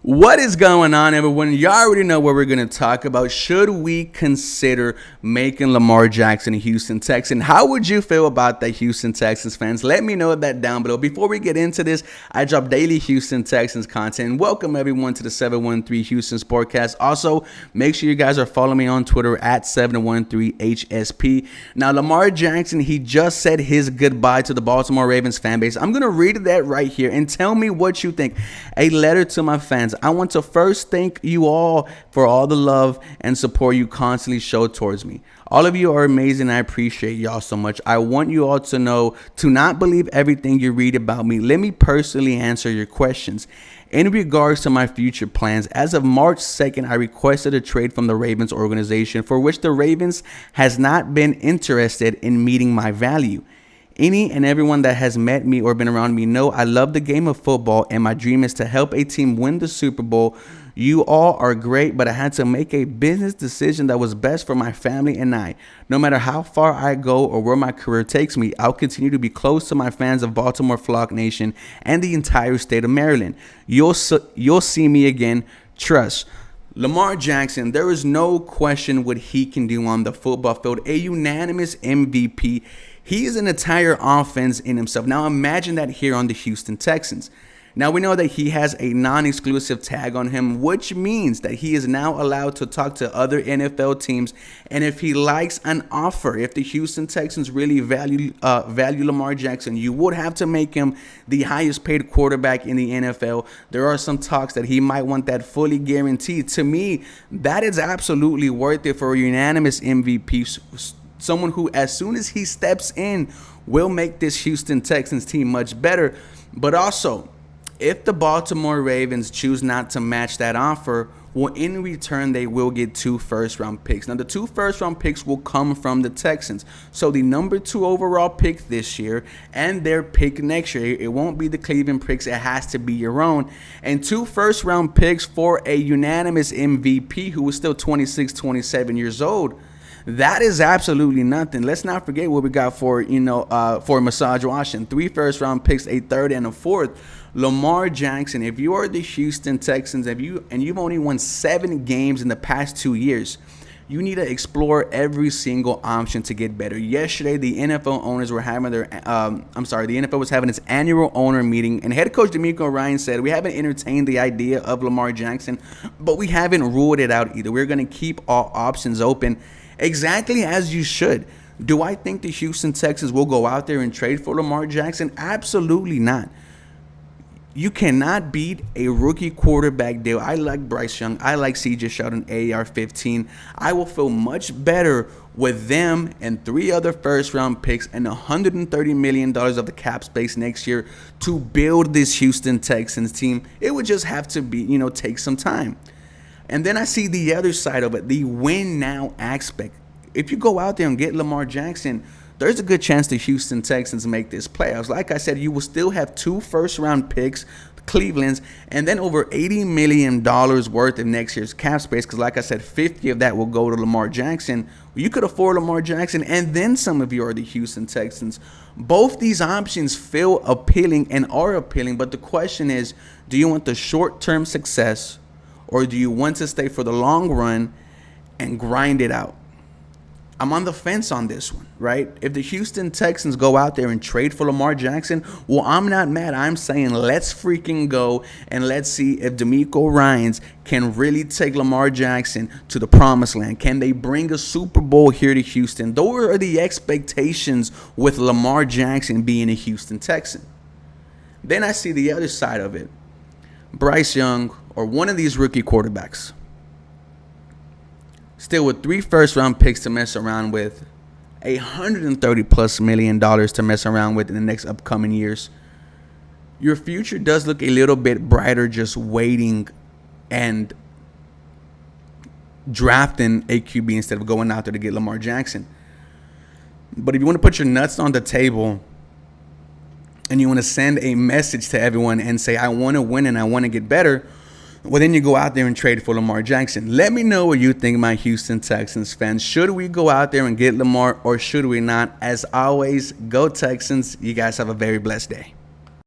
What is going on, everyone? You already know what we're going to talk about. Should we consider making Lamar Jackson a Houston Texan? How would you feel about that, Houston Texans fans? Let me know that down below. Before we get into this, I drop daily Houston Texans content. Welcome, everyone, to the 713 Houston Sportcast. Also, make sure you guys are following me on Twitter at 713HSP. Now, Lamar Jackson, he just said his goodbye to the Baltimore Ravens fan base. I'm going to read that right here and tell me what you think. A letter to my fans. I want to first thank you all for all the love and support you constantly show towards me. All of you are amazing. I appreciate y'all so much. I want you all to know to not believe everything you read about me. Let me personally answer your questions. In regards to my future plans, as of March 2nd, I requested a trade from the Ravens organization, for which the Ravens has not been interested in meeting my value. Any and everyone that has met me or been around me know I love the game of football, and my dream is to help a team win the Super Bowl. You all are great, but I had to make a business decision that was best for my family and I. No matter how far I go or where my career takes me, I'll continue to be close to my fans of Baltimore Flock Nation and the entire state of Maryland. You'll see me again. Trust. Lamar Jackson, there is no question what he can do on the football field. A unanimous MVP. He is an entire offense in himself. Now imagine that here on the Houston Texans. Now we know that he has a non-exclusive tag on him, which means that he is now allowed to talk to other NFL teams. And if he likes an offer, if the Houston Texans really value Lamar Jackson, you would have to make him the highest paid quarterback in the NFL. There are some talks that he might want that fully guaranteed. To me, that is absolutely worth it for a unanimous MVP. Someone who, as soon as he steps in, will make this Houston Texans team much better. But also, if the Baltimore Ravens choose not to match that offer, well, in return, they will get 2 first-round picks. Now, the 2 first-round picks will come from the Texans. So the number 2 overall pick this year and their pick next year, it won't be the Cleveland picks. It has to be your own. And 2 first-round picks for a unanimous MVP who is still 26, 27 years old. That is absolutely nothing. Let's not forget what we got for Massage Washington. 3 first-round picks, a third and a fourth. Lamar Jackson, if you are the Houston Texans, you've only won 7 games in the past 2 years, you need to explore every single option to get better. Yesterday, the NFL owners were having the NFL was having its annual owner meeting, and head coach DeMeco Ryans said, we haven't entertained the idea of Lamar Jackson, but we haven't ruled it out either. We're going to keep all options open. Exactly as you should. Do I think the Houston Texans will go out there and trade for Lamar Jackson? Absolutely not. You cannot beat a rookie quarterback deal. I like Bryce Young. I like CJ Stroud and AR-15. I will feel much better with them and 3 other first-round picks and $130 million of the cap space next year to build this Houston Texans team. It would just have to be, take some time. And then I see the other side of it, the win now aspect. If you go out there and get Lamar Jackson, there's a good chance the Houston Texans make this playoffs. Like I said, you will still have 2 first-round picks, Cleveland's, and then over $80 million worth of next year's cap space. Because like I said, 50 of that will go to Lamar Jackson. You could afford Lamar Jackson, and then some of you are the Houston Texans. Both these options feel appealing and are appealing, but the question is, do you want the short-term success, or do you want to stay for the long run and grind it out? I'm on the fence on this one, right? If the Houston Texans go out there and trade for Lamar Jackson, well, I'm not mad. I'm saying let's freaking go and let's see if DeMeco Ryans can really take Lamar Jackson to the promised land. Can they bring a Super Bowl here to Houston? Those are the expectations with Lamar Jackson being a Houston Texan. Then I see the other side of it. Bryce Young or one of these rookie quarterbacks, still with 3 first-round picks to mess around with, $130+ million to mess around with in the next upcoming years. Your future does look a little bit brighter just waiting and drafting a QB instead of going out there to get Lamar Jackson. But if you want to put your nuts on the table and you want to send a message to everyone and say, I want to win and I want to get better, well, then you go out there and trade for Lamar Jackson. Let me know what you think, my Houston Texans fans. Should we go out there and get Lamar or should we not? As always, go Texans. You guys have a very blessed day.